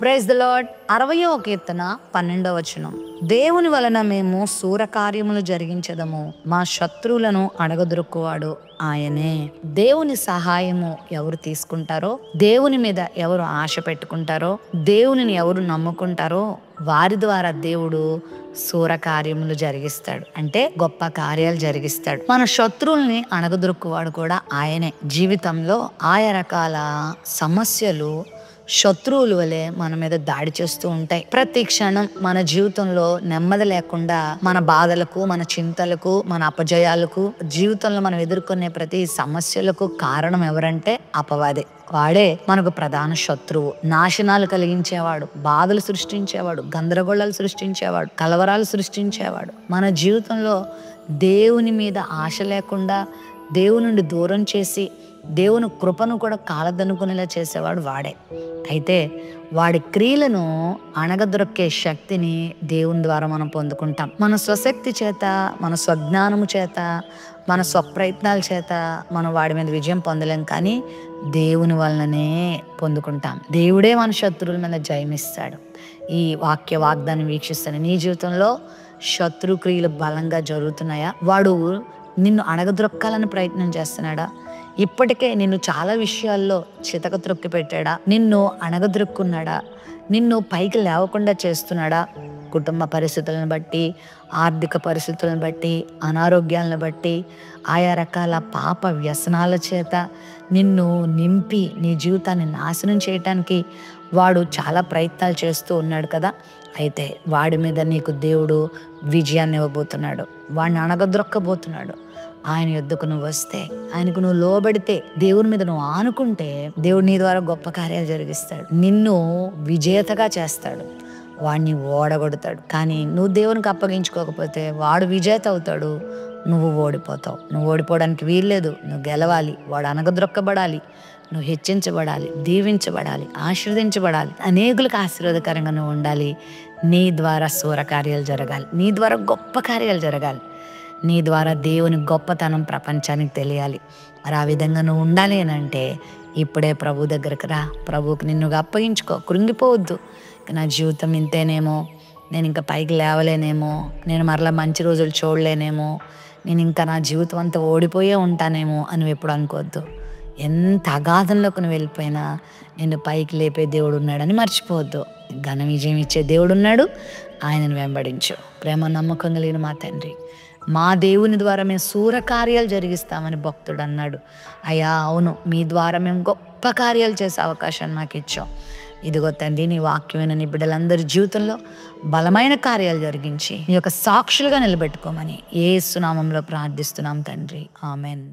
Praise the lord. 60వ కీర్తన 12వ వచనం. దేవుని వలన మేము శూరకార్యములు జరిగించదము, మా శత్రువులను అడగదొరుకువాడు ఆయనే. దేవుని సహాయము ఎవరు తీసుకుంటారో, దేవుని మీద ఎవరు ఆశ పెట్టుకుంటారో, దేవునిని ఎవరు నమ్ముకుంటారో వారి ద్వారా దేవుడు శూరకార్యములు జరిగిస్తాడు. అంటే గొప్ప కార్యాలు జరిగిస్తాడు. మన శత్రువుల్ని అణగదొరుకువాడు కూడా ఆయనే. జీవితంలో ఆయా రకాల సమస్యలు శత్రువుల వలె మన మీద దాడి చేస్తూ ఉంటాయి. ప్రతి క్షణం మన జీవితంలో నెమ్మది లేకుండా మన బాధలకు, మన చింతలకు, మన అపజయాలకు, జీవితంలో మనం ఎదుర్కొనే ప్రతి సమస్యలకు కారణం ఎవరంటే అపవాదే. వాడే మనకు ప్రధాన శత్రువు. నాశనాలు కలిగించేవాడు, బాధలు సృష్టించేవాడు, గందరగోళాలు సృష్టించేవాడు, కలవరాలు సృష్టించేవాడు. మన జీవితంలో దేవుని మీద ఆశ లేకుండా దేవుని నుండి దూరం చేసి దేవుని కృపను కూడా కాలదనుకునేలా చేసేవాడు వాడే. అయితే వాడి క్రియలను అణగదొరకే శక్తిని దేవుని ద్వారా మనం పొందుకుంటాం. మన స్వశక్తి చేత, మన స్వజ్ఞానము చేత, మన స్వప్రయత్నాల చేత మనం వాడి మీద విజయం పొందలేం, కానీ దేవుని వలననే పొందుకుంటాం. దేవుడే మన శత్రువుల మీద జయమిస్తాడు. ఈ వాక్య వాగ్దానం వీక్షిస్తాను. నీ జీవితంలో శత్రు క్రియలు బలంగా జరుగుతున్నాయా? వాడు నిన్ను అణగదొరక్కాలని ప్రయత్నం చేస్తున్నాడా? ఇప్పటికే నిన్ను చాలా విషయాల్లో చితక త్రొక్కి పెట్టాడా? నిన్ను అణగదొరుక్కున్నాడా? నిన్ను పైకి లేవకుండా చేస్తున్నాడా? కుటుంబ పరిస్థితులను బట్టి, ఆర్థిక పరిస్థితులను బట్టి, అనారోగ్యాలను బట్టి, ఆయా రకాల పాప వ్యసనాల చేత నిన్ను నింపి నీ జీవితాన్ని నాశనం చేయటానికి వాడు చాలా ప్రయత్నాలు చేస్తూ ఉన్నాడు కదా. అయితే వాడి మీద నీకు దేవుడు విజయాన్ని ఇవ్వబోతున్నాడు. వాడిని అణగదొరక్కబోతున్నాడు. ఆయన యొద్దకు నువ్వు వస్తే, ఆయనకు నువ్వు లోబడితే, దేవుని మీద నువ్వు ఆనుకుంటే దేవుడు నీ ద్వారా గొప్ప కార్యాలు జరిగిస్తాడు. నిన్ను విజేతగా చేస్తాడు. వాడిని ఓడగొడతాడు. కానీ నువ్వు దేవునికి అప్పగించుకోకపోతే వాడు విజేత అవుతాడు, నువ్వు ఓడిపోతావు. నువ్వు ఓడిపోవడానికి వీల్లేదు. నువ్వు గెలవాలి. వాడు అణగదొరక్కబడాలి. నువ్వు హెచ్చించబడాలి, దీవించబడాలి, ఆశీర్వదించబడాలి, అనేకులకు ఆశీర్వాదకరంగా నువ్వు ఉండాలి. నీ ద్వారా శూరకార్యాలు జరగాలి. నీ ద్వారా గొప్ప కార్యాలు జరగాలి. నీ ద్వారా దేవుని గొప్పతనం ప్రపంచానికి తెలియాలి. మరి ఆ విధంగా నువ్వు ఉండాలి అని అంటే ఇప్పుడే ప్రభు దగ్గరకు రా. ప్రభువుకి నిన్నుగా అప్పగించుకో. కృంగిపోవద్దు. నా జీవితం ఇంతేనేమో, నేను ఇంకా పైకి లేవలేనేమో, నేను మరలా మంచి రోజులు చూడలేనేమో, నేను ఇంకా నా జీవితం అంతా ఓడిపోయే ఉంటానేమో అని ఎప్పుడు అనుకోవద్దు. ఎంత అగాధంలోకి నువ్వు వెళ్ళిపోయినా నిన్ను పైకి లేపే దేవుడు ఉన్నాడని మర్చిపోవద్దు. ఘన విజయం ఇచ్చే దేవుడు ఉన్నాడు. ఆయనను వెంబడించు. ప్రేమ నమ్మకం కలిగిన మా తండ్రి, మా దేవుని ద్వారా మేము శూరకార్యాలు జరిగిస్తామని భక్తుడు అన్నాడు. అయ్యా అవును, మీ ద్వారా మేము గొప్ప కార్యాలు చేసే అవకాశాన్ని మాకు ఇచ్చాం. ఇదిగో తండ్రి, నీ వాక్యమైన నీ బిడ్డలందరి జీవితంలో బలమైన కార్యాలు జరిగించి నీ యొక్క సాక్షులుగా నిలబెట్టుకోమని యేసు నామములో ప్రార్థిస్తున్నాం తండ్రి. ఆమెన్.